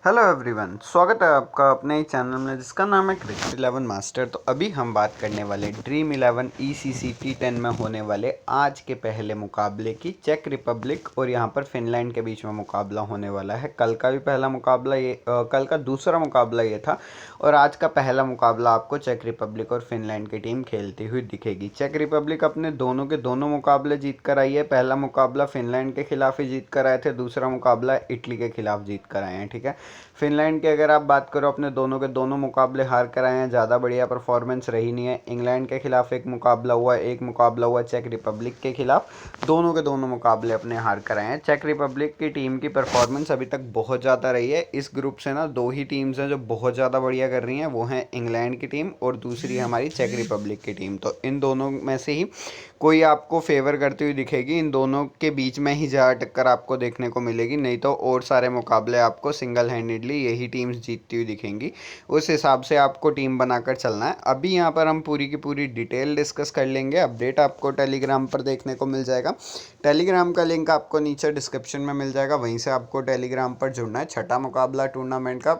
Hello everyone, स्वागत है आपका अपने ही चैनल में जिसका नाम है क्रिकेट 11 मास्टर। तो अभी हम बात करने वाले ड्रीम 11 ईसीसी T10 में होने वाले आज के पहले मुकाबले की। चेक रिपब्लिक और यहाँ पर फिनलैंड के बीच में मुकाबला होने वाला है। कल का भी पहला मुकाबला कल का दूसरा मुकाबला ये था और आज का पहला मुकाबला आपको चेक रिपब्लिक और फिनलैंड की टीम खेलती हुई दिखेगी। चेक रिपब्लिक अपने दोनों के दोनों मुकाबले जीत कर आई है। पहला मुकाबला फिनलैंड के खिलाफ ही जीत कर आए थे, दूसरा मुकाबला इटली के खिलाफ जीत कर आए हैं। ठीक है, फिनलैंड की अगर आप बात करो, अपने दोनों के दोनों मुकाबले हार कर आए हैं, ज़्यादा बढ़िया परफॉर्मेंस रही नहीं है। इंग्लैंड के खिलाफ एक मुकाबला हुआ, एक मुकाबला हुआ चेक रिपब्लिक के खिलाफ, दोनों के दोनों मुकाबले अपने हार कर आए हैं। चेक रिपब्लिक की टीम की परफॉर्मेंस अभी तक बहुत ज़्यादा रही है। इस ग्रुप से ना दो ही टीम्स हैं जो बहुत ज़्यादा बढ़िया कर रही हैं, वो हैं इंग्लैंड की टीम और दूसरी हमारी चेक रिपब्लिक की टीम। तो इन दोनों में से ही कोई आपको फेवर करती हुई दिखेगी। इन दोनों के बीच में ही ज़्यादा टक्कर आपको देखने को मिलेगी, नहीं तो और सारे मुकाबले आपको सिंगल हैंडेडली यही टीम्स जीतती हुई दिखेंगी। उस हिसाब से आपको टीम बनाकर चलना है। अभी यहाँ पर हम पूरी की पूरी डिटेल डिस्कस कर लेंगे। अपडेट आपको टेलीग्राम पर देखने को मिल जाएगा। टेलीग्राम का लिंक आपको नीचे डिस्क्रिप्शन में मिल जाएगा, वहीं से आपको टेलीग्राम पर जुड़ना है। छठा मुकाबला टूर्नामेंट का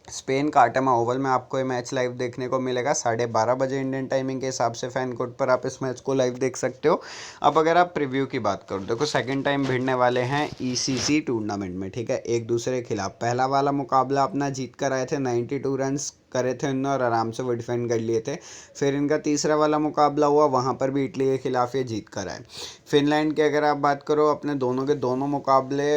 स्पेन का आर्टेमा ओवल में आपको ये मैच लाइव देखने को मिलेगा 12:30 बजे इंडियन टाइमिंग के हिसाब से। फैन कोड पर आप इस मैच को लाइव देख सकते हो। अब अगर आप प्रीव्यू की बात करो, देखो सेकंड टाइम भिड़ने वाले हैं ईसीसी टूर्नामेंट में। ठीक है, एक दूसरे के खिलाफ पहला वाला मुकाबला अपना जीत कर आए थे, 92 रन्स करे थे इन्होंने और आराम से वो डिफेंड कर लिए थे। फिर इनका तीसरा वाला मुकाबला हुआ, वहाँ पर भी इटली के खिलाफ ये जीत कर आए। फिनलैंड की अगर आप बात करो, अपने दोनों के दोनों मुकाबले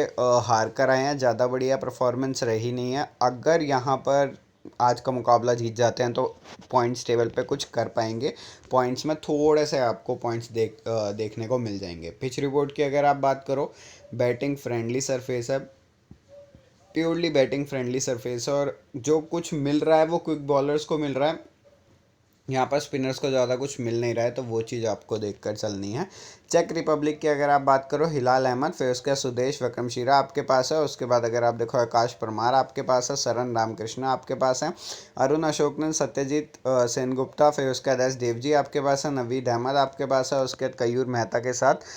हार कर आए हैं, ज़्यादा बढ़िया परफॉर्मेंस रही नहीं है। अगर यहाँ पर आज का मुकाबला जीत जाते हैं तो पॉइंट्स टेबल पे कुछ कर पाएंगे। पॉइंट्स में थोड़े से आपको पॉइंट्स देखने को मिल जाएंगे। पिच रिपोर्ट की अगर आप बात करो, बैटिंग फ्रेंडली सरफेस है, प्योरली बैटिंग फ्रेंडली सरफेस है और जो कुछ मिल रहा है वो क्विक बॉलर्स को मिल रहा है। यहाँ पर स्पिनर्स को ज़्यादा कुछ मिल नहीं रहा है, तो वो चीज़ आपको देखकर चलनी है। चेक रिपब्लिक की अगर आप बात करो, हिलाल अहमद, फिर उसके सुदेश विक्रमशिरा आपके पास है। उसके बाद अगर आप देखो, आकाश परमार आपके पास है, सरन रामकृष्ण आपके पास है, अरुण अशोकनन, सत्यजीत सेनगुप्ता, फिर उसके बाद एस देव जी आपके पास है, नवीद अहमद आपके पास है, उसके बाद कयूर मेहता के साथ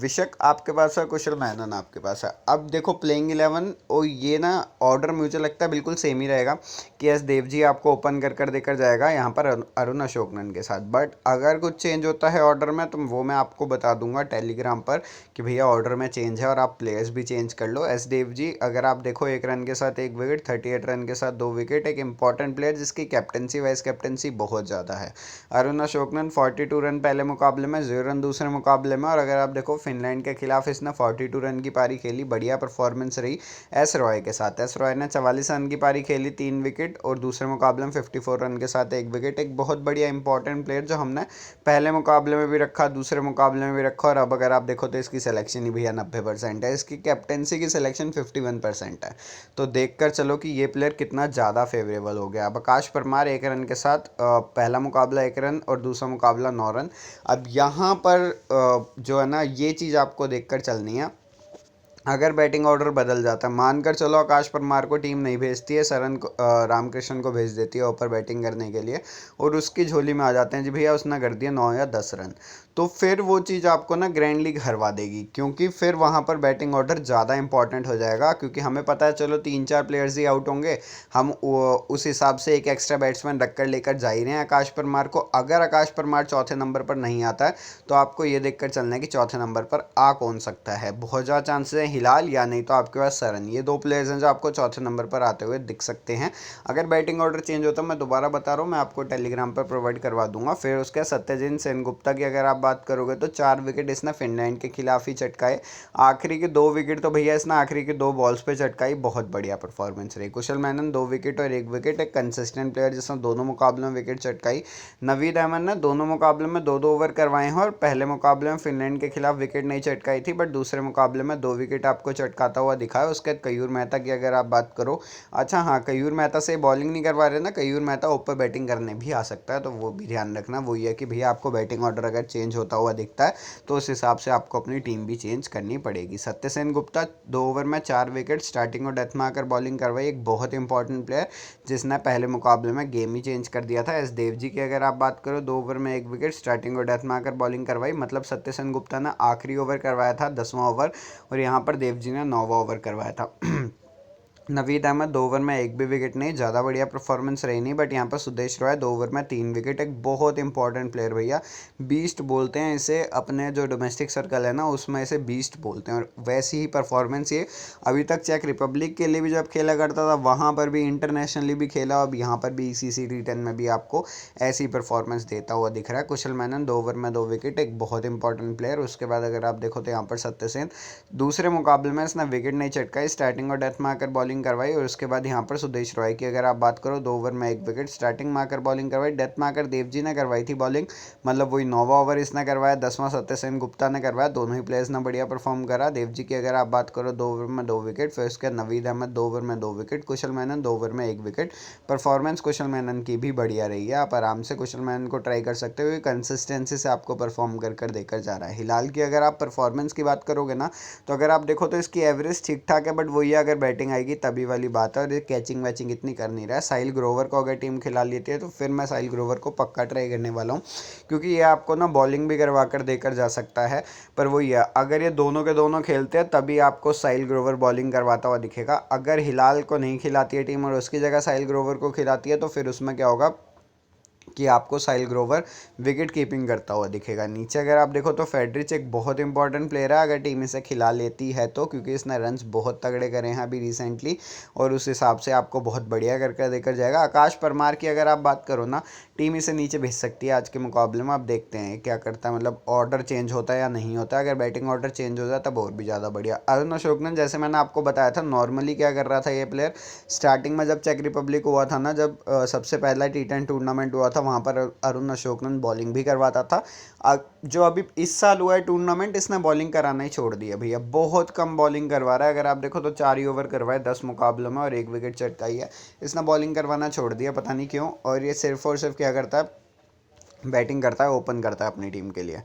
विशक आपके पास है, कुशल मैनन आपके पास है। अब देखो प्लेइंग 11 और ये ना ऑर्डर मुझे लगता है बिल्कुल सेम ही रहेगा कि एस देव जी आपको ओपन कर देकर जाएगा यहाँ पर अरुण अशोकनन के साथ। बट अगर कुछ चेंज होता है ऑर्डर में तो वो मैं आपको बता दूंगा टेलीग्राम पर कि भैया ऑर्डर में चेंज है और आप प्लेयर्स भी चेंज कर लो। एस देव जी अगर आप देखो, 1 रन के साथ 1 विकेट, 38 रन के साथ 2 विकेट, एक इंपॉर्टेंट प्लेयर जिसकी कैप्टनसी वाइस कैप्टनसी बहुत ज़्यादा है। अरुण अशोकनन 42 रन पहले मुकाबले में, 0 रन दूसरे मुकाबले में। और अगर आप देखो फिनलैंड के खिलाफ इसने 42 रन की पारी खेली, बढ़िया परफॉर्मेंस रही एस रॉय के साथ। एस रॉय ने 44 रन की पारी खेली, 3 विकेट, और दूसरे मुकाबले में 54 रन के साथ 1 विकेट। एक बहुत बढ़िया इंपॉर्टेंट प्लेयर जो हमने पहले मुकाबले में भी रखा, दूसरे मुकाबले में भी रखा, और अब अगर आप देखो तो इसकी सिलेक्शन ही भैया 90% है, इसकी कैप्टेंसी की सिलेक्शन 51% है। तो देख कर चलो कि ये प्लेयर कितना ज़्यादा फेवरेबल हो गया। अब आकाश परमार 1 रन के साथ, पहला मुकाबला 1 रन और दूसरा मुकाबला 9 रन। अब यहाँ पर जो है ना, ये चीज़ आपको देख कर चलनी है। अगर बैटिंग ऑर्डर बदल जाता है, मानकर चलो आकाश परमार को टीम नहीं भेजती है, सरन को रामकृष्ण को भेज देती है ऊपर बैटिंग करने के लिए, और उसकी झोली में आ जाते हैं जी भैया उसने कर दिया 9 या 10 रन, तो फिर वो चीज़ आपको ना ग्रैंड लीग हरवा देगी, क्योंकि फिर वहाँ पर बैटिंग ऑर्डर ज़्यादा इंपॉर्टेंट हो जाएगा। क्योंकि हमें पता है चलो 3-4 प्लेयर्स ही आउट होंगे, हम उस हिसाब से एक एक्स्ट्रा बैट्समैन रख कर लेकर जा ही रहे हैं आकाश परमार को। अगर आकाश परमार चौथे नंबर पर नहीं आता है तो आपको ये देख कर चलना है कि चौथे नंबर पर आ कौन सकता है। बहुत ज़्यादा चांसेस हैं हिलाल, या नहीं तो आपके पास सरन, ये दो प्लेयर्स हैं जो आपको चौथे नंबर पर आते हुए दिख सकते हैं। अगर बैटिंग ऑर्डर चेंज होता है, मैं दोबारा बता रहा हूँ, मैं आपको टेलीग्राम पर प्रोवाइड करवा दूंगा। फिर उसके सत्यजीत सेनगुप्ता की अगर आप बात करोगे तो 4 विकेट इसने फिनलैंड के खिलाफ ही चटकाए। आखिरी के 2 विकेट तो भैया इसने आखिरी के 2 बॉल्स पे चटकाई, बहुत बढ़िया परफॉर्मेंस रही। कुशल मैनन 2 विकेट और 1 विकेट, एक कंसिस्टेंट प्लेयर जिसने दोनों मुकाबलों में विकेट चटकाई। नवीद अहमद ने दोनों मुकाबले में 2-2 ओवर करवाए हैं और पहले मुकाबले में फिनलैंड के खिलाफ विकेट नहीं चटकाई थी, बट दूसरे मुकाबले में 2 विकेट आपको चटकाता हुआ दिखा है। उसके बाद कयूर मेहता की अगर आप बात करो, अच्छा हाँ, कयूर मेहता से बॉलिंग नहीं करवा रहे ना, कयूर मेहता ऊपर बैटिंग करने भी आ सकता है, तो वो भी ध्यान रखना। वो ये कि भैया आपको बैटिंग ऑर्डर अगर चेंज होता हुआ दिखता है तो उस हिसाब से आपको अपनी टीम भी चेंज करनी पड़ेगी। सत्य सेन गुप्ता 2 ओवर में 4 विकेट, स्टार्टिंग और डेथ में आकर बॉलिंग करवाई, एक बहुत इंपॉर्टेंट प्लेयर जिसने पहले मुकाबले में गेम ही चेंज कर दिया था। एस देव जी की अगर आप बात करो, 2 ओवर में 1 विकेट, स्टार्टिंग और डेथ में आकर बॉलिंग करवाई, मतलब सत्य सेन गुप्ता ने आखिरी ओवर करवाया था 10वां ओवर, और यहाँ पर देव जी ने 9वां ओवर करवाया था। नवीद अहमद 2 ओवर में एक भी विकेट नहीं, ज़्यादा बढ़िया परफॉर्मेंस रही नहीं, बट यहाँ पर सुदेश रॉय 2 ओवर में 3 विकेट। एक बहुत इंपॉर्टेंट प्लेयर भैया, बीस्ट बोलते हैं इसे, अपने जो डोमेस्टिक सर्कल है ना उसमें इसे बीस्ट बोलते हैं। और वैसी ही परफॉर्मेंस ये अभी तक चेक रिपब्लिक के लिए भी जब खेला करता था वहाँ पर भी, इंटरनेशनली भी खेला, अब यहाँ पर भी ECC T10 में भी आपको ऐसी परफॉर्मेंस देता हुआ दिख रहा है। कुशल मैनन 2 ओवर में 2 विकेट, एक बहुत इंपॉर्टेंट प्लेयर। उसके बाद अगर आप देखो तो यहाँ पर सत्यसेन दूसरे मुकाबले में इसने विकेट नहीं चटकाई, स्टार्टिंग और डेथ में आकर बॉलिंग करवाई। और उसके बाद यहाँ पर सुदेश रॉय की अगर आप बात करो 2 ओवर में 1 विकेट, स्टार्टिंग में आकर बॉलिंग करवाई, डेथ में आकर देवजी ने करवाई थी बॉलिंग, मतलब वही 9वां ओवर इसने करवाया, 10वां सत्यसेन गुप्ता ने करवाया। दोनों ही प्लेयर्स ने बढ़िया परफॉर्म करा। देवजी की अगर आप बात करो 2 ओवर में 2 विकेट, फिर उसके बाद नवीद अहमद 2 ओवर में 2 विकेट, कुशल मैनन 2 ओवर में 1 विकेट। परफॉर्मेंस कुशल मैनन की भी बढ़िया रही है, आप आराम से कुशल मैनन को ट्राई कर सकते हो, कंसिस्टेंसी से आपको परफॉर्म कर देकर जा रहा है। हिलाल की अगर आप परफॉर्मेंस की बात करोगे ना, तो अगर आप देखो तो इसकी एवरेज ठीक ठाक है, बट वही है अगर बैटिंग आएगी तभी वाली बात है। और ये कैचिंग वैचिंग इतनी कर नहीं रहा है। साहिल ग्रोवर को अगर टीम खिला लेती है तो फिर मैं साहिल ग्रोवर को पक्का ट्राई करने वाला हूँ, क्योंकि ये आपको ना बॉलिंग भी करवा कर देकर जा सकता है। पर वही है, अगर ये दोनों के दोनों खेलते हैं तभी आपको साहिल ग्रोवर बॉलिंग करवाता हुआ दिखेगा। अगर हिलाल को नहीं खिलाती है टीम और उसकी जगह साहिल ग्रोवर को खिलाती है तो फिर उसमें क्या होगा कि आपको साहिल ग्रोवर विकेट कीपिंग करता हुआ दिखेगा। नीचे अगर आप देखो तो फेडरिच एक बहुत इंपॉर्टेंट प्लेयर है अगर टीम इसे खिला लेती है तो, क्योंकि इसने रन्स बहुत तगड़े करे हैं अभी रिसेंटली, और उस हिसाब से आपको बहुत बढ़िया करके देकर जाएगा। आकाश परमार की अगर आप बात करो ना, टीम इसे नीचे भेज सकती है आज के मुकाबले में। आप देखते हैं क्या करता है, मतलब ऑर्डर चेंज होता है या नहीं होता है। अगर बैटिंग ऑर्डर चेंज हो जाए तब और भी ज़्यादा बढ़िया। अरुण अशोकन जैसे मैंने आपको बताया था, नॉर्मली क्या कर रहा था ये प्लेयर, स्टार्टिंग में जब चेक रिपब्लिक हुआ था ना, जब सबसे पहला T10 टूर्नामेंट हुआ था वहाँ पर अरुण अशोकन बॉलिंग भी करवाता था। जो अभी इस साल हुआ है टूर्नामेंट, इसने बॉलिंग कराना ही छोड़ दिया भैया, बहुत कम बॉलिंग करवा रहा है। अगर आप देखो तो 4 ही ओवर करवाए 10 मुकाबलों में और 1 विकेट चटकाई है। इसने बॉलिंग करवाना छोड़ दिया, पता नहीं क्यों। और ये सिर्फ और सिर्फ क्या करता है, बैटिंग करता है, ओपन करता है अपनी टीम के लिए।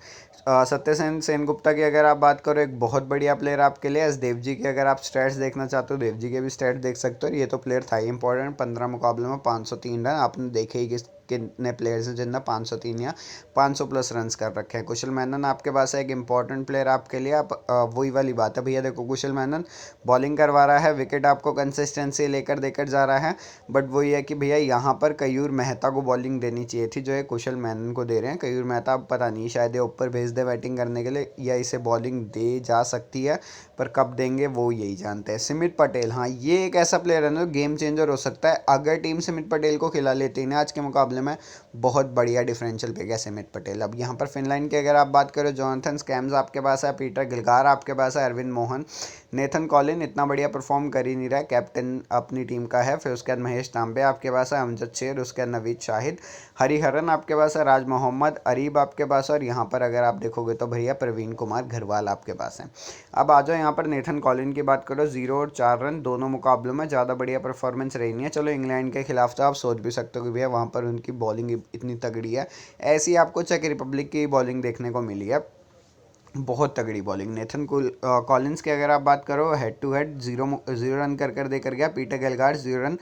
सत्यसेन सेनगुप्ता की अगर आप बात करो, एक बहुत बढ़िया प्लेयर आपके लिए। एस देवजी की अगर आप स्टैट्स देखना चाहते हो, देवजी के भी स्टैट्स देख सकते हो। ये तो प्लेयर था ही इंपॉर्टेंट, 15 मुकाबलों में 503 रन, आपने देखे ही कितने प्लेयर्स हैं जिनने 503 या 500 प्लस रन्स कर रखे हैं। कुशल मैनन आपके पास है एक इंपॉर्टेंट प्लेयर आपके लिए। आप वही वाली बात है भैया, देखो कुशल मैनन बॉलिंग करवा रहा है, विकेट आपको कंसिस्टेंसी लेकर देकर जा रहा है, बट वही है कि भैया यहाँ पर कयूर मेहता को बॉलिंग देनी चाहिए थी जो है कुशल मैनन को दे रहे हैं। कयूर मेहता पता नहीं, शायद ये ऊपर भेज दे बैटिंग करने के लिए, या इसे बॉलिंग दे जा सकती है, पर कब देंगे वो यही जानते हैं। सिमित पटेल, हाँ ये एक ऐसा प्लेयर है ना जो गेम चेंजर हो सकता है। अगर टीम सिमित पटेल को खिला लेती है ना आज के मुकाबले में, बहुत बढ़िया डिफरेंशियल पे गया सिमित पटेल। अब यहाँ पर फिनलैंड की अगर आप बात करो, जॉनथन स्कैम्स आपके पास है, पीटर गिलगार आपके पास है, अरविंद मोहन, नेथन कॉलिन इतना बढ़िया परफॉर्म कर ही नहीं रहा है, कैप्टन अपनी टीम का है। फिर उसके बाद महेश तांबे आपके पास है, अमजद शेर, उसके बाद नवीद शाहिद, हरिहरन आपके पास है, राज मोहम्मद, अरीब आपके पास है, और यहाँ पर अगर आप देखोगे तो भैया प्रवीण कुमार घरवाल आपके पास है। अब आ जाओ यहाँ पर नेथन कॉलिन की बात करो, 0 और 4 रन दोनों मुकाबलों में, ज़्यादा बढ़िया परफॉर्मेंस रही नहीं है। चलो इंग्लैंड के खिलाफ तो आप सोच भी सकते हो कि भैया वहाँ पर उनकी बॉलिंग इतनी तगड़ी है, ऐसी आपको चेक रिपब्लिक की बॉलिंग देखने को मिली है, बहुत तगड़ी बॉलिंग। नेथन कॉलिंस की अगर आप बात करो, हेड टू हेड 0 रन कर देकर गया। पीटर गेलगार्ड 0 रन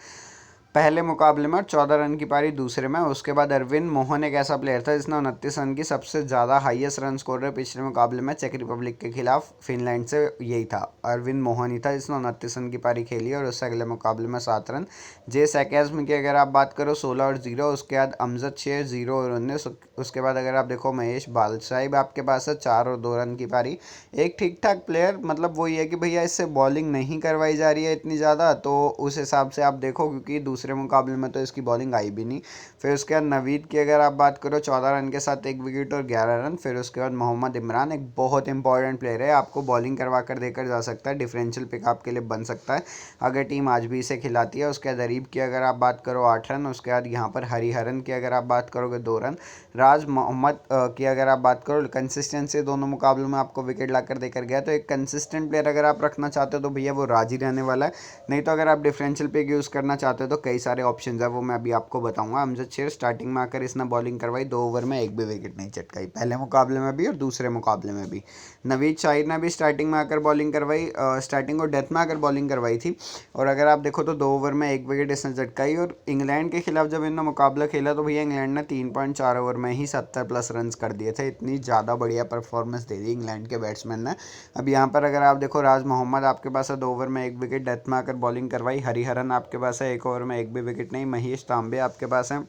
पहले मुकाबले में और 14 रन की पारी दूसरे में। उसके बाद अरविंद मोहन एक ऐसा प्लेयर था जिसने 29 रन की सबसे ज़्यादा हाईएस्ट रन स्कोर है पिछले मुकाबले में चेक रिपब्लिक के खिलाफ फिनलैंड से, यही था अरविंद मोहन ही था जिसने 29 रन की पारी खेली और उससे अगले मुकाबले में 7 रन। जे सैकेज़म की अगर आप बात करो 16 और 0, उसके बाद अमजद शेर 0 और 19, उसके बाद अगर आप देखो महेश बालसाहिब आपके पास है 4 और 2 रन की पारी। एक ठीक ठाक प्लेयर, मतलब वही है कि भैया इससे बॉलिंग नहीं करवाई जा रही है इतनी ज़्यादा, तो उस हिसाब से आप देखो, क्योंकि दूसरे मुकाबले में तो इसकी बॉलिंग आई भी नहीं। फिर उसके बाद नवीद की अगर आप बात करो 14 रन के साथ 1 विकेट और 11 रन। फिर उसके बाद मोहम्मद इमरान एक बहुत इंपॉर्टेंट प्लेयर है, आपको बॉलिंग करवा कर देकर जा सकता है, डिफरेंशियल पिक आपके लिए बन सकता है अगर टीम आज भी इसे खिलाती है। उसके बाद अरीब की अगर आप बात करो 8 रन। उसके बाद यहाँ पर हरिहरन की अगर आप बात करोगे 2 रन। राज मोहम्मद की अगर आप बात करो, कंसिस्टेंसी दोनों मुकाबलों में आपको विकेट ला कर देकर गया, तो एक कंसिस्टेंट प्लेयर अगर आप रखना चाहते हो तो भैया वो राज ही रहने वाला है। नहीं तो अगर आप डिफरेंशियल पिक यूज़ करना चाहते हो तो कई कई सारे ऑप्शन है वो मैं अभी आपको बताऊंगा। अमजद शेर स्टार्टिंग में आकर इसने बॉलिंग करवाई, 2 ओवर में एक भी विकेट नहीं चटकाई, पहले मुकाबले में भी और दूसरे मुकाबले में भी। नवीद शाहिर ने भी स्टार्टिंग में आकर बॉलिंग करवाई, स्टार्टिंग और डेथ में आकर बॉलिंग करवाई थी, और अगर आप देखो तो 2 ओवर में एक विकेट इसने चटकाई। और इंग्लैंड के खिलाफ जब इन्होंने मुकाबला खेला तो भैया इंग्लैंड ने 3.4 ओवर में ही 70+ रन कर दिए थे। इतनी ज़्यादा बढ़िया परफॉर्मेंस दे दी इंग्लैंड के बैट्समैन ने। अब यहाँ पर अगर आप देखो राज मोहम्मद आपके पास है 2 ओवर में एक विकेट, डेथ में आकर बॉलिंग करवाई। हरिहरन आपके पास है 1 ओवर में एक भी विकेट नहीं। महेश तांबे आपके पास है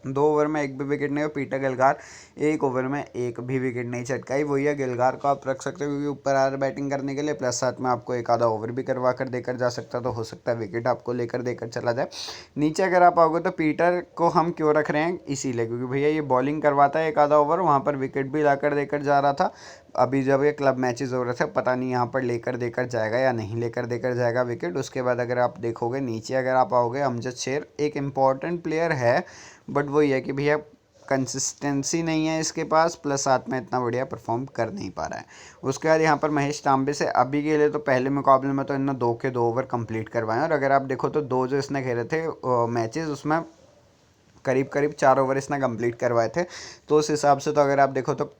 2 ओवर में एक भी विकेट नहीं। और पीटर गिलगार 1 ओवर में एक भी विकेट नहीं चटकाई। वही है, गिलगार को आप रख सकते हो क्योंकि ऊपर आ रहा बैटिंग करने के लिए, प्लस साथ में आपको एक आधा ओवर भी करवा कर देकर जा सकता, तो हो सकता है विकेट आपको लेकर देकर चला जाए। नीचे अगर आप आओगे तो पीटर को हम क्यों रख रहे हैं, इसीलिए क्योंकि भैया ये बॉलिंग करवाता है एक आधा ओवर, वहाँ पर विकेट भी ला कर देकर जा रहा था। अभी जब ये क्लब मैचेस हो रहे थे, पता नहीं यहाँ पर लेकर देकर जाएगा या नहीं लेकर देकर जाएगा विकेट। उसके बाद अगर आप देखोगे नीचे अगर आप आओगे, अमजद शेर एक इम्पॉर्टेंट प्लेयर है, बट वही है कि भैया कंसिस्टेंसी नहीं है इसके पास, प्लस साथ में इतना बढ़िया परफॉर्म कर नहीं पा रहा है। उसके बाद यहाँ पर महेश तांबे से अभी के लिए तो पहले मुकाबले में तो इन्होंने 2 के 2 ओवर कंप्लीट करवाए, और अगर आप देखो तो 2 जो इसने खेले थे मैचेस, उसमें करीब करीब 4 ओवर इसने कंप्लीट करवाए थे। तो उस हिसाब से तो अगर आप देखो तो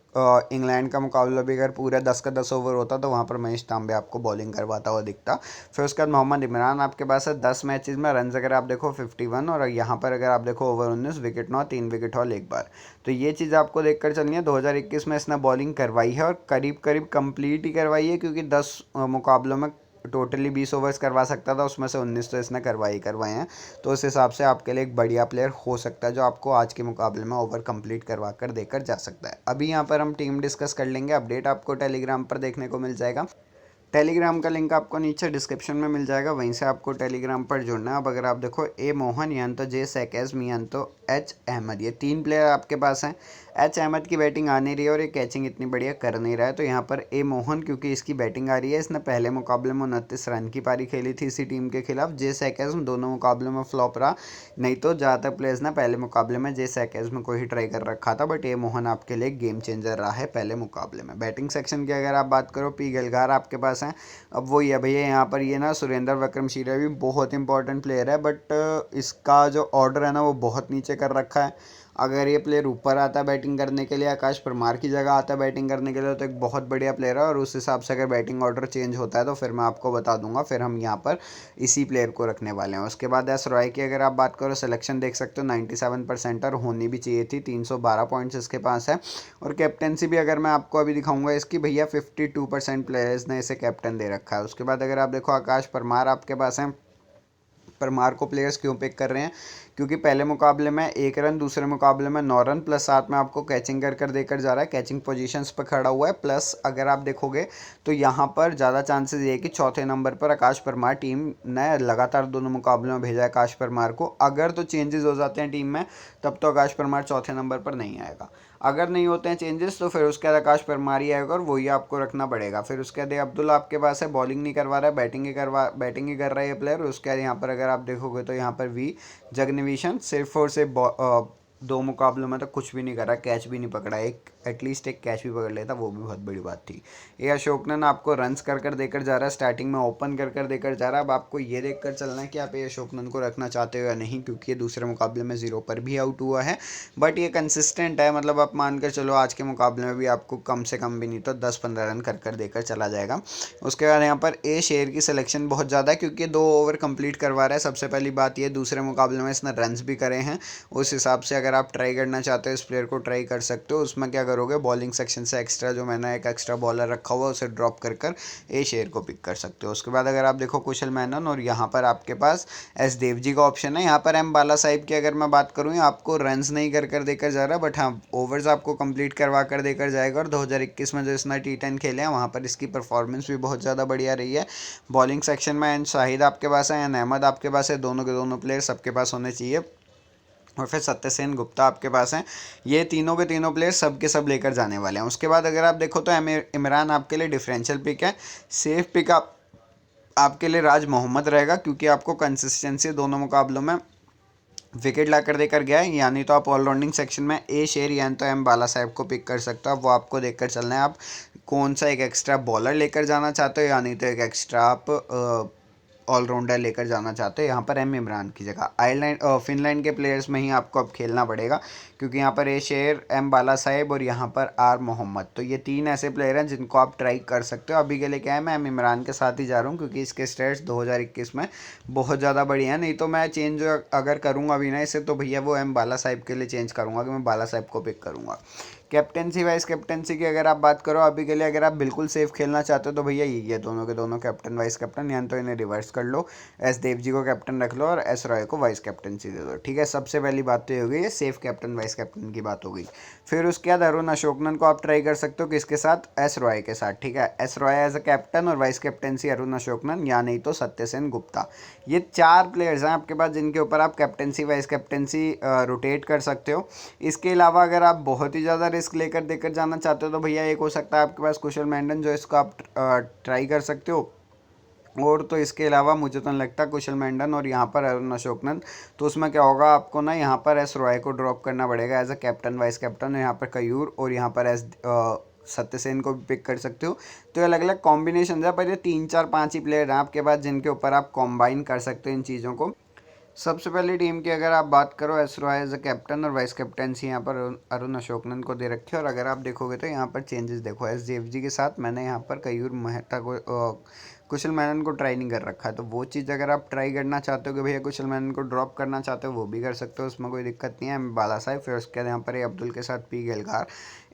इंग्लैंड का मुकाबला भी अगर पूरा 10 का 10 ओवर होता तो वहाँ पर महेश तांबे आपको बॉलिंग करवाता हुआ दिखता। फिर उसके बाद मोहम्मद इमरान आपके पास है 10 मैचेस में रन अगर आप देखो 51, और यहाँ पर अगर आप देखो ओवर 19, विकेट 9, 3 विकेट हॉल 1 बार। तो ये चीज़ आपको देखकर चलनी है। 2021 में इसने बॉलिंग करवाई है और करीब करीब कंप्लीट ही करवाई है, क्योंकि 10 मुकाबलों में टोटली 20 ओवर्स करवा सकता था, उसमें से 19 तो इसने करवाए हैं। तो उस हिसाब से आपके लिए एक बढ़िया प्लेयर हो सकता है जो आपको आज के मुकाबले में ओवर कंप्लीट करवा कर देकर जा सकता है। अभी यहाँ पर हम टीम डिस्कस कर लेंगे। अपडेट आपको टेलीग्राम पर देखने को मिल जाएगा। टेलीग्राम का लिंक आपको नीचे डिस्क्रिप्शन में मिल जाएगा, वहीं से आपको टेलीग्राम पर जुड़ना है। अब अगर आप देखो ए मोहन यान तो जे सैकेज़म यान तो एच अहमद, ये 3 प्लेयर आपके पास हैं। एच अहमद की बैटिंग आ नहीं रही है और ये कैचिंग इतनी बढ़िया कर नहीं रहा है, तो यहाँ पर ए मोहन क्योंकि इसकी बैटिंग आ रही है, इसने पहले मुकाबले में 29 रन की पारी खेली थी इसी टीम के खिलाफ। जे सैकेज़म दोनों मुकाबलों में फ्लॉप रहा, नहीं तो ज़्यादातर प्लेयर्स ने पहले मुकाबले में जे सैकेज़म को ही ट्राई कर रखा था, बट ए मोहन आपके लिए गेम चेंजर रहा है पहले मुकाबले में। बैटिंग सेक्शन की अगर आप बात करो, पी गिलगार आपके पास हैं। अब वही है भैया, यहाँ पर ये ना सुरेंद्र विक्रमशीला भी बहुत इंपॉर्टेंट प्लेयर है, बट इसका जो ऑर्डर है ना वो बहुत नीचे कर रखा है। अगर ये प्लेयर ऊपर आता है बैटिंग करने के लिए, आकाश परमार की जगह आता है बैटिंग करने के लिए, तो एक बहुत बढ़िया प्लेयर है। और उस हिसाब से अगर बैटिंग ऑर्डर चेंज होता है तो फिर मैं आपको बता दूंगा, फिर हम यहाँ पर इसी प्लेयर को रखने वाले हैं। उसके बाद एस रॉय की अगर आप बात करो, सिलेक्शन देख सकते हो 97% और होनी भी चाहिए थी, 312 पॉइंट्स इसके पास है। और कैप्टनसी भी अगर मैं आपको अभी दिखाऊंगा इसकी, भैया 52% प्लेयर्स ने इसे कैप्टन दे रखा है। उसके बाद अगर आप देखो आकाश परमार आपके पास है। परमार को प्लेयर्स क्यों पिक कर रहे हैं, क्योंकि पहले मुकाबले में 1 रन, दूसरे मुकाबले में 9 रन, प्लस साथ में आपको कैचिंग कर देकर जा रहा है, कैचिंग पोजीशंस पर खड़ा हुआ है। प्लस अगर आप देखोगे तो यहाँ पर ज़्यादा चांसेस ये है कि चौथे नंबर पर आकाश परमार, टीम ने लगातार दोनों मुकाबलों में भेजा है आकाश परमार को। अगर तो चेंजेस हो जाते हैं टीम में तब तो आकाश परमार चौथे नंबर पर नहीं आएगा, अगर नहीं होते हैं चेंजेस तो फिर उसके बाद आकाश परमार ही आएगा और वही आपको रखना पड़ेगा। फिर उसके बाद अब्दुल आपके पास है, बॉलिंग नहीं करवा रहा है, बैटिंग ही कर रहा है ये प्लेयर। उसके बाद यहाँ पर अगर आप देखोगे तो यहाँ पर वी जगनिवेशन सिर्फ और सिर्फ 2 मुकाबलों में तो कुछ भी नहीं करा, कैच भी नहीं पकड़ा, एक एटलीस्ट एक कैच भी पकड़ लेता, वो भी बहुत बड़ी बात थी। ये अशोकनन आपको रन्स कर देकर जा रहा है, स्टार्टिंग में ओपन कर देकर जा रहा है। अब आपको ये देखकर चलना है कि आप ये अशोकनन को रखना चाहते हो या नहीं, क्योंकि ये दूसरे मुकाबले में 0 पर भी आउट हुआ है, बट ये कंसिस्टेंट है। मतलब आप मानकर चलो आज के मुकाबले में भी आपको कम से कम भी नहीं तो 10-15 रन कर देकर चला जाएगा। उसके बाद यहाँ पर ए शेर की सिलेक्शन बहुत ज़्यादा है, क्योंकि 2 ओवर कंप्लीट करवा रहा है। सबसे पहली बात ये, दूसरे मुकाबले में इसने रन्स भी करे हैं, उस हिसाब से अगर आप ट्राई करना चाहते हो इस प्लेयर को ट्राई कर सकते हो। उसमें क्या करोगे, बॉलिंग सेक्शन से एक्स्ट्रा जो मैंने एक एक्स्ट्रा बॉलर रखा हुआ उसे ड्रॉप कर ए शेर को पिक कर सकते हो। उसके बाद अगर आप देखो कुशल मैनन, और यहाँ पर आपके पास एस देवजी का ऑप्शन है। यहाँ पर एम बाला साहिब की अगर मैं बात करूँ, आपको रन्स नहीं कर देकर जा रहा, बट हाँ ओवर्स आपको कंप्लीट करवा कर देकर जाएगा। और 2021 में जो इसने T10 खेले हैं वहाँ पर इसकी परफॉर्मेंस भी बहुत ज़्यादा बढ़िया रही है। बॉलिंग सेक्शन में एन शाहिद आपके पास है, एन अहमद आपके पास है, दोनों के दोनों प्लेयर सबके पास होने चाहिए। और फिर सत्यसेन गुप्ता आपके पास हैं। ये तीनों के तीनों प्लेयर सब के सब लेकर जाने वाले हैं। उसके बाद अगर आप देखो तो इमरान आपके लिए डिफरेंशियल पिक है। सेफ पिक आपके लिए राज मोहम्मद रहेगा, क्योंकि आपको कंसिस्टेंसी दोनों मुकाबलों में विकेट ला कर देकर गया है। यानी तो आप ऑलराउंडिंग सेक्शन में ए शेर यानी तो एम बाला साहब को पिक कर सकते हो। अब वो आपको देखकर चलना है, आप कौन सा एक एक्स्ट्रा बॉलर लेकर जाना चाहते हो, यानी तो एक एक्स्ट्रा आप ऑलराउंडर लेकर जाना चाहते हो, यहाँ पर एम इमरान की जगह आयरलैंड फिनलैंड के प्लेयर्स में ही आपको अब खेलना पड़ेगा, क्योंकि यहाँ पर ए शेर, एम बाला साहेब और यहाँ पर आर मोहम्मद, तो ये 3 ऐसे प्लेयर हैं जिनको आप ट्राई कर सकते हो। अभी के लिए क्या है, मैं एम इमरान के साथ ही जा रहा हूँ, क्योंकि इसके स्टेट्स 2021 में बहुत ज़्यादा बढ़िया है। नहीं तो मैं चेंज अगर करूँगा भी ना इसे, तो भैया वो एम बाला साहिब के लिए चेंज करूँगा, कि मैं बाला साहिब को पिक करूँगा। कैप्टेंसी वाइस कैप्टेंसी की अगर आप बात करो, अभी के लिए अगर आप बिल्कुल सेफ खेलना चाहते हो, तो भैया ये दोनों के दोनों कैप्टन वाइस कैप्टन, या तो इन्हें रिवर्स कर लो, एस देव जी को कैप्टन रख लो और एस रॉय को वाइस कैप्टनसी दे दो। ठीक है, सबसे पहली बात तो ये हो गई, ये सेफ कैप्टन वाइस कैप्टन की बात हो गई। फिर उसके बाद अरुण अशोकनन को आप ट्राई कर सकते हो, किसके साथ, एस रॉय के साथ। ठीक है, S Roy as a captain और वाइस कैप्टनसी अरुण अशोकनन, या नहीं तो सत्यसेन गुप्ता। ये 4 प्लेयर्स हैं आपके पास जिनके ऊपर आप कैप्टनसी वाइस कैप्टनसी रोटेट कर सकते हो। इसके अलावा अगर आप बहुत ही ज़्यादा रिस्क लेकर देकर जाना चाहते हो, तो भैया एक हो सकता है आपके पास कुशल मेंडन, जो इसको आप ट्राई कर सकते हो। और तो इसके अलावा मुझे तो नहीं लगता कुशल मेंडन और यहाँ पर अरुण अशोकनन, तो उसमें क्या होगा, आपको ना यहाँ पर एस रॉय को ड्रॉप करना पड़ेगा as a captain vice captain, यहाँ पर कयूर और यहाँ पर एस सत्यसेन को भी पिक कर सकते हो। तो ये अलग अलग कॉम्बिनेशन है, पर ये 3 4 5 ही प्लेयर हैं आपके पास जिनके ऊपर आप कॉम्बाइन कर सकते हो इन चीज़ों को। सबसे पहली टीम की अगर आप बात करो, S Roy as a captain और वाइस कैप्टनसी यहाँ पर अरुण अशोकनन को दे रखे हैं। और अगर आप देखोगे तो यहाँ पर चेंजेस देखो, एस जेव जी के साथ मैंने यहाँ पर कयूर मेहता को कुशल मेनन को ट्राई नहीं कर रखा है, तो वो चीज़ अगर आप ट्राई करना चाहते हो कि भैया कुशल मेनन को ड्रॉप करना चाहते हो, वो भी कर सकते हो, उसमें कोई दिक्कत नहीं है। बाला साहब, फिर उसके बाद यहाँ पर ए अब्दुल के साथ पी गेलगार,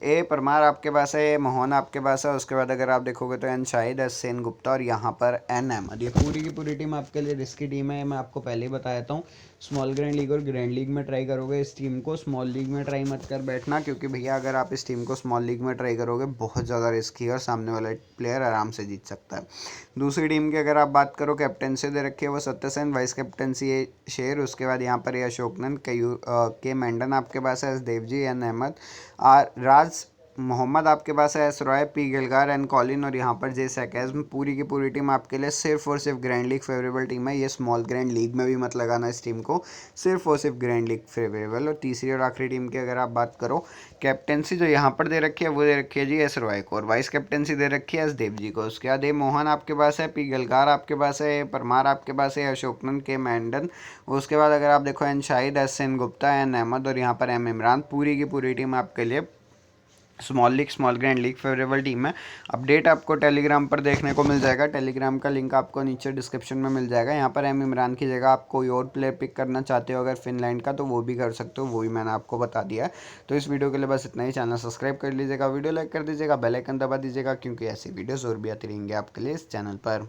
ए परमार आपके पास है, ए मोहन आपके पास है। उसके बाद अगर आप देखोगे तो एन शाहिद, एस सेन गुप्ता और यहाँ पर एन अहमद। ये पूरी की पूरी टीम आपके लिए रिस्की टीम है, मैं आपको पहले ही बताया था। स्मॉल ग्रैंड लीग और ग्रैंड लीग में ट्राई करोगे इस टीम को, स्मॉल लीग में ट्राई मत कर बैठना, क्योंकि भैया अगर आप इस टीम को स्मॉल लीग में ट्राई करोगे बहुत ज़्यादा रिस्की है और सामने वाला प्लेयर आराम से जीत सकता है। दूसरी टीम की अगर आप बात करो, कैप्टनसी दे रखी है वो सत्यसेन, वाइस कैप्टनसी ए शेर, उसके बाद यहाँ पर ये अशोकनन, के मेंडन आपके पास है, S Devji, N Ahmed, R Raj Mohammad आपके पास है, एस रॉय, पी गिलगार, एन कॉलिन और यहाँ पर जे सैकेज़म। पूरी की पूरी टीम आपके लिए सिर्फ और सिर्फ ग्रैंड लीग फेवरेबल टीम है। ये स्मॉल ग्रैंड लीग में भी मत लगाना इस टीम को, सिर्फ और सिर्फ ग्रैंड लीग फेवरेबल। और तीसरी और आखिरी टीम की अगर आप बात करो, कैप्टनसी जो यहाँ पर दे रखी है वो दे रखी है जी एस रॉय को, और वाइस कैप्टनसी दे रखी है एस देव जी को। उसके बाद ए मोहन आपके पास है, पी गिलगार आपके पास है, परमार आपके पास है, अशोकनन, के मेंडन। उसके बाद अगर आप देखो, N Shahid, S Sen Gupta, N Ahmed और यहाँ पर एम इमरान। पूरी की पूरी टीम आपके लिए small league, small grand league favourable team है। अपडेट आपको टेलीग्राम पर देखने को मिल जाएगा, टेलीग्राम का लिंक आपको नीचे डिस्क्रिप्शन में मिल जाएगा। यहाँ पर एम इमरान की जगह आप कोई और प्लेयर पिक करना चाहते हो अगर फिनलैंड का, तो वो भी कर सकते हो, वो भी मैंने आपको बता दिया है। तो इस वीडियो के लिए बस इतना ही। चैनल सब्सक्राइब कर लीजिएगा, वीडियो लाइक कर दीजिएगा, बेल आइकन दबा दीजिएगा, क्योंकि ऐसी वीडियोज़ और भी आती रहेंगी आपके लिए इस चैनल पर।